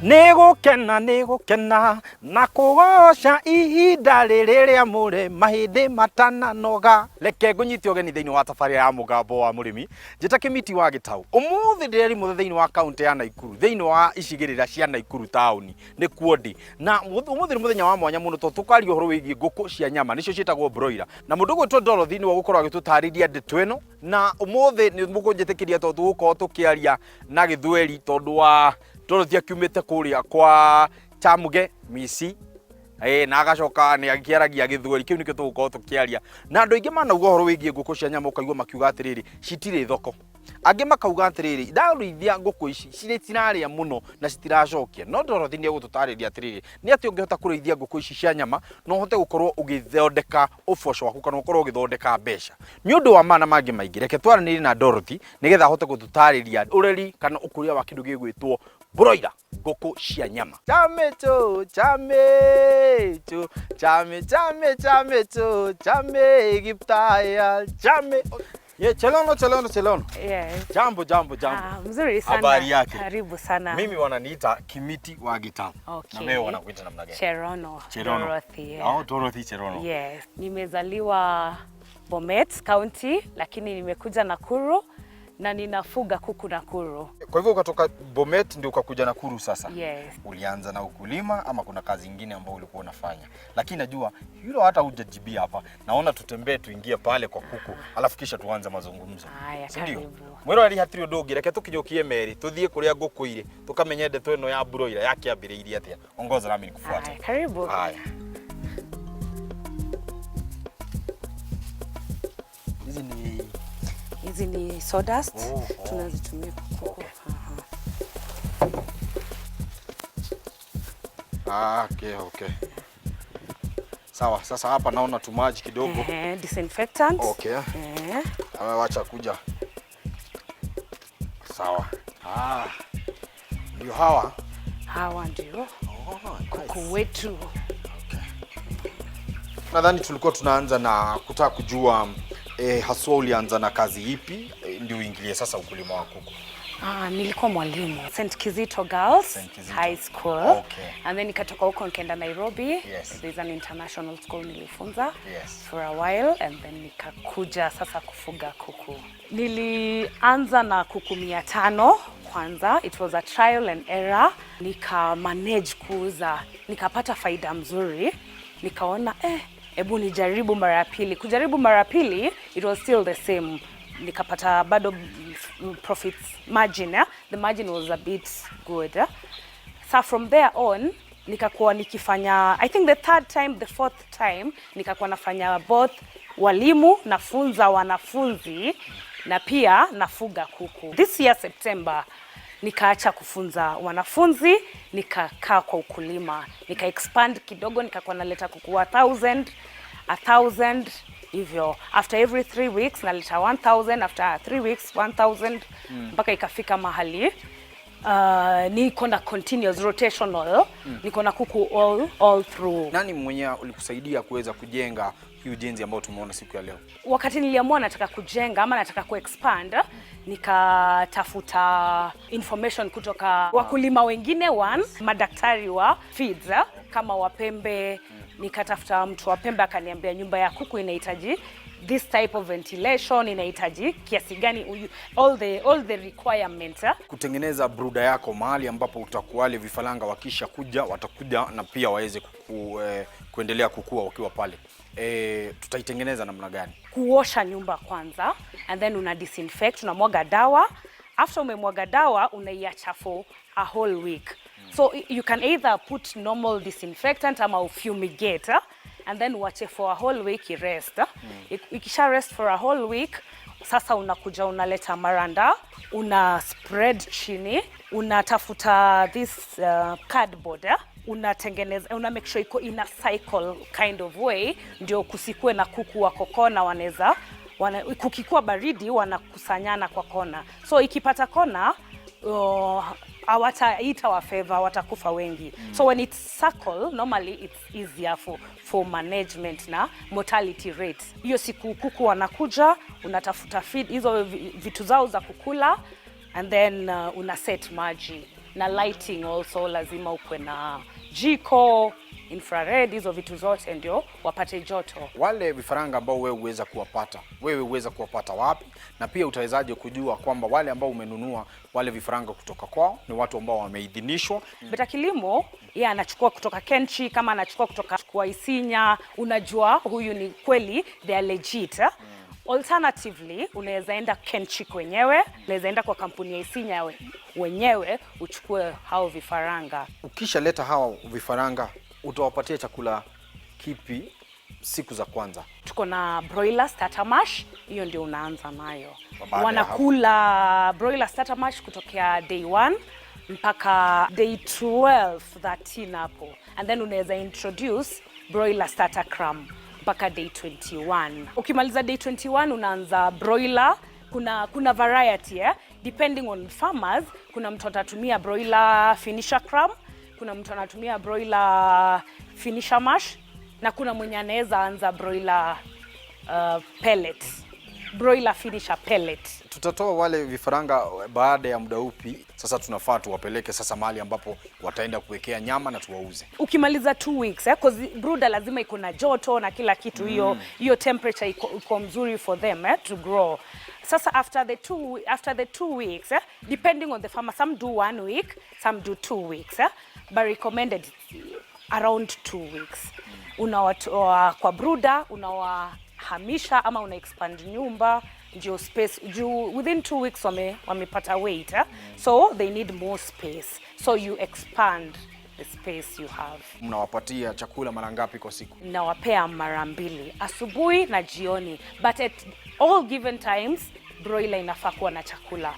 Nigukena na kugosha ihinda riria mure mahindi matana noga. Reke ngunyite ogeni thiini wa tafari ya mugambo wa murimi njita kimiti wa Gitau. Umuthi ndiri muthe thiini wa kaunti ya Naikuru, thiini wa icigirira cia Naikuru tauni ni kuondi na umuthi ni muthenya wa mwanya muno to tukaria horo wigie nguku cia nyama nicio cietagwo broiler na mundu gwitwo Ndoro thiini wa gukorwo agitutariria ndeto ino na umuthi ni mukunjitikiria to tugukorwo tukiaria na Githweri tondu wa Dorothy akiumite kuria kwa Chamuge misi na agacoka ni akiaragia Githweri kiu nikio tugukorwo tukiaria na andu ingi manauga horo wigie nguku cia nyama ukaigua makiuga atiriri citire thoko angi makauga atiriri ndaruithia nguku ici cire tiraria muno na citiracokia no Dorothy ni egututariria atiriri ni ati ungihota kurithia nguku ici cia nyama no uhote gukorwo ugithondeka uboco waku kana ukorwo ugithondeka mbeca ni undu wa mana mangi maingi reke twaranire na Dorothy nigetha ahote gututariria ureri kana ukuria wa kindu gigwitwo broiler nguku cia nyama. Chame Giptaya chame. Ye chelono. Yes. Jambo. Mzuri sana. Habari yake? Karibu sana. Mimi wananiita Kimiti wa Gitau. Okay. Na wewe wanakuita namna gani? Cherono. Dorothy. Yeah. Dorothy Cherono. Yes. Nimezaliwa Bomet County lakini nimekuja Nakuru na ninafuga kuku Nakuru. Kwa hivyo ukatoka Bomet ndio ukakuja Nakuru sasa? Yes. Ulianza na ukulima ama kuna kazi nyingine ambayo ulikuwa unafanya? Lakini najua hilo hata hujajibia hapa. Naona tutembee tuingie pale kwa kuku alafu kisha tuanze mazungumzo. Haya, karibu. Mwiro ali hatiri ndogi reke tukinyokie meri tuthie kuria nguku ire tukamenye ndeto ino ya broiler yake ambiriirie atia. Ongoza nami nikufuate. Haya, karibu. Haya. Hizi ni sawdust tunazitumia kuku. Okay. Okay. Sawa, sasa hapa naona tumaji kidogo. Disinfectant. Okay. Wacha kuja. Sawa. Ndio hawa Ndio. Kuku wetu. Okay. Nadhani tulikuwa tunaanza na kutaka kujua haswa ulianza na kazi ipi ndio uingilie sasa ukulima wa kuku? Nilikuwa mwalimu St. Kizito Girls High School. Okay. And then nikatoka huko nikaenda Nairobi. Yes. There's an international school nilifunza. Yes. For a while and then nikakuja sasa kufuga kuku. Nilianza na kuku 500 kwanza. It was a trial and error. Nika manage kuuza. Nikapata faida mzuri. Nikaona hebu nijaribu mara ya pili. Kujaribu mara ya pili, it was still the same. Nikapata bado profits margin. The margin was a bit good. So from there on, nikakuwa nikifanya, I think the fourth time, nikakuwa nafanya both walimu, nafunza wanafunzi, na pia nafuga kuku. This year September, nikaacha kufunza wanafunzi, nikakaa kwa ukulima. Nika expand kidogo, nikakuwa naleta kuku 1,000 hivyo. After every 3 weeks naleta 1,000, after 3 weeks 1,000 mpaka ikafika mahali niko na continuous rotational. Niko na kuku all through. Nani mwenyewe ulikusaidia kuweza kujenga hii ujenzi ambao tumeona siku ya leo? Wakati niliamua nataka kujenga ama nataka kuexpand, nikatafuta information kutoka wakulima wengine, madaktari wa feeds kama wapembe. Nikatafuta mtu wa Pembe akaniambia nyumba ya kuku inahitaji this type of ventilation, inahitaji kiasi gani, all the requirements. Kutengeneza brooder yako mahali ambapo utakuwale vifaranga wakisha kuja watakuja na pia waweze kuendelea kukua wakiwa pale. Tutaitengeneza namna gani? Kuosha nyumba kwanza and then una disinfect, unamwaga dawa. After umemwaga dawa unaiacha for a whole week. So you can either put normal disinfectant ama fumigate and then watch for a whole week rest. Ikisha rest for a whole week, sasa unakuja unaleta maranda, una spread chini, unatafuta this cardboard, unatengeneza, una make sure iko in a cycle kind of way, ndio kusikue na kuku wako kona kukikuwa baridi wanakusanyana kwa kona. So ikipata kona hawataita wafeva, watakufa wengi. So when it's circle, normally it's easier for management na mortality rate. Hiyo siku kuku wanakuja, unatafuta feed, hizo vitu zao za kukula, and then una set maji. na lighting also lazima ukwe na jiko, infrared, hizo vitu zote ndio wapate joto. Wale vifaranga ambao wewe uweza kuwapata wapi, na pia utawezaje kujua kwamba wale ambao umenunua wale vifaranga kutoka kwao ni watu ambao wameidhinishwa? Beta Kilimo yeye anachukua kutoka Kenchi, kama anachukua kutoka kwa Isinya, unajua huyu ni kweli they are legit. Alternatively, unaweza enda Kenchi kwenyewe, unaweza enda kwa kampuni ya Isinya wenyewe uchukue hao vifaranga. Ukishaleta hao vifaranga, utawapatia chakula kipi siku za kwanza? Tuko na broiler starter mash, hiyo ndio unaanza nayo. Wanakula broiler starter mash kutokea day 1 mpaka day 12, 13 hapo. And then unaweza introduce broiler starter crumb mpaka day 21. Ukimaliza day 21 unaanza broiler. Kuna variety depending on farmers. Kuna mtu atatumia broiler finisher crumb, kuna mtu anatumia broiler finisher mash, na kuna mwenye anaweza anza broiler pellet, broiler finisher pellet. Tutatoa wale vifaranga baada ya muda upi? Sasa tunafaa tuwapeleke sasa mahali ambapo wataenda kuwekea nyama na tuwauze. Ukimaliza 2 weeks cause brooder lazima iko na joto na kila kitu, hiyo temperature iko mzuri for them to grow. Sasa after the 2 weeks depending on the farmer, some do 1 week, some do 2 weeks but recommended around 2 weeks. Unawatoa kwa brooder, unawahamisha ama una expand nyumba ndio space juu within 2 weeks wamepata weight so they need more space, so you expand the space you have. Mnawapatia chakula mara ngapi kwa siku? Nawapea mara 2, asubuhi na jioni, but at all given times broiler inafaa kuwa na chakula.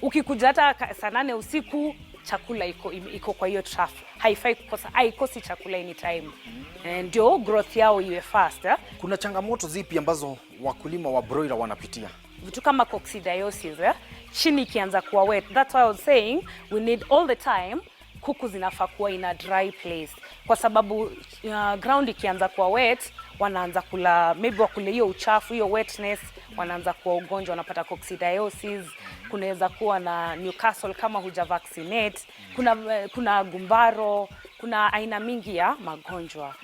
Ukikuja hata saa 8 usiku chakula iko kwa hiyo trough, haifai kukosa, haikosi chakula anytime. Ndio growth yao iwe fast. Kuna changamoto zipi ambazo wakulima wa broiler wanapitia? Vitu kama coccidiosis chini ikianza kuwa wet. That's why I was saying we need all the time kuku zinafaa kuwa in a dry place, kwa sababu ground ikianza kuwa wet wanaanza kula, maybe wakule hiyo uchafu, hiyo wetness, wanaanza kuwa ugonjwa, wanapata coccidiosis. Kunaweza kuwa na Newcastle kama huja vaccinate, kuna gumbaro, kuna aina mingi ya magonjwa.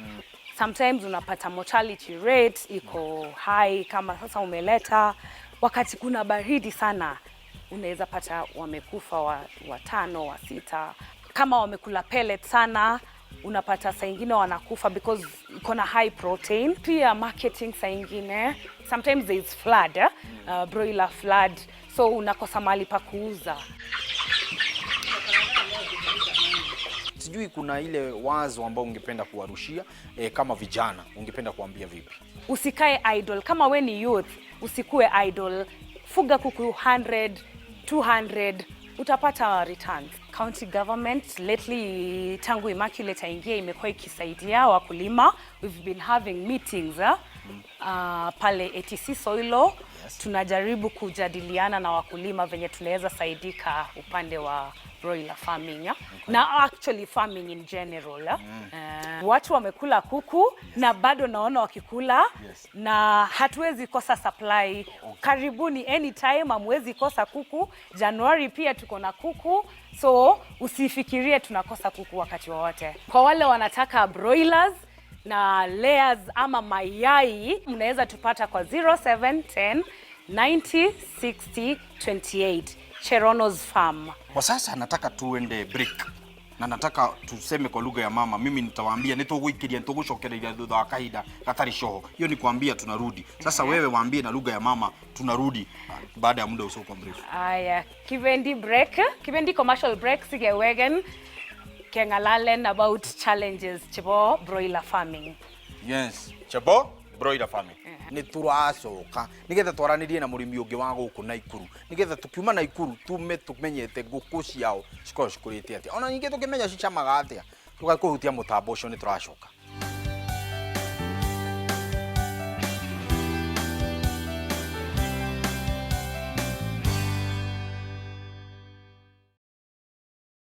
Sometimes unapata mortality rate iko high, kama sasa umeleta wakati kuna baridi sana, unaweza pata wamekufa wa 5 wa 6. Kama wamekula pellet sana, unapata saa nyingine wanakufa because iko na high protein. Pia marketing saa nyingine, sometimes there is flood, broiler flood, so unakosa mahali pa kuuza. Sijui kuna ile wazo ambao ungependa kuwarushia kama vijana, ungependa kuambia vipi? Usikae idle. Kama we ni youth, usikue idle. Fuga kuku 100, 200, utapata returns. County government lately, tangu Immaculate aingie, imekuwa ikisaidia wakulima. We've been having meetings pale ATC Soilo. Yes. Tunajaribu kujadiliana na wakulima venye tunaweza saidika upande wa broiler farming na actually farming in general. Watu wamekula kuku na bado naona wakikula. Yes. Na hatuwezi kosa supply. Karibuni anytime, hamwezi kosa kuku. Januari pia tuko na kuku, so usifikirie tunakosa kuku wakati wowote. Kwa wale wanataka broilers na layers ama mayai, mnaweza tupata kwa 0710 90 60 28 Cherono's Farm. Kwa sasa nataka tuende break na nataka tuseme kwa lugha ya mama. Mimi nitawaambia nitogwikiria nitogushokereria thutha wa kahinda gatari shoho. Hiyo ni kuambia tunarudi. Sasa wewe waambie na lugha ya mama tunarudi baada ya muda usio mrefu. Aya, kibendi break, kibendi commercial break sigewegen kengalalen about challenges chebo broiler farming. Yes, chebo broiler farming. Ni turacoka nigetha twaranirie na murimi ungi wa guku Naikuru, nigetha tukiuma Naikuru tumenyete nguku ciao cikorwo cikurite atia, ona nyingi tukimenya cicamaga atia, tugakuhutia mutambo ucio ni turacoka.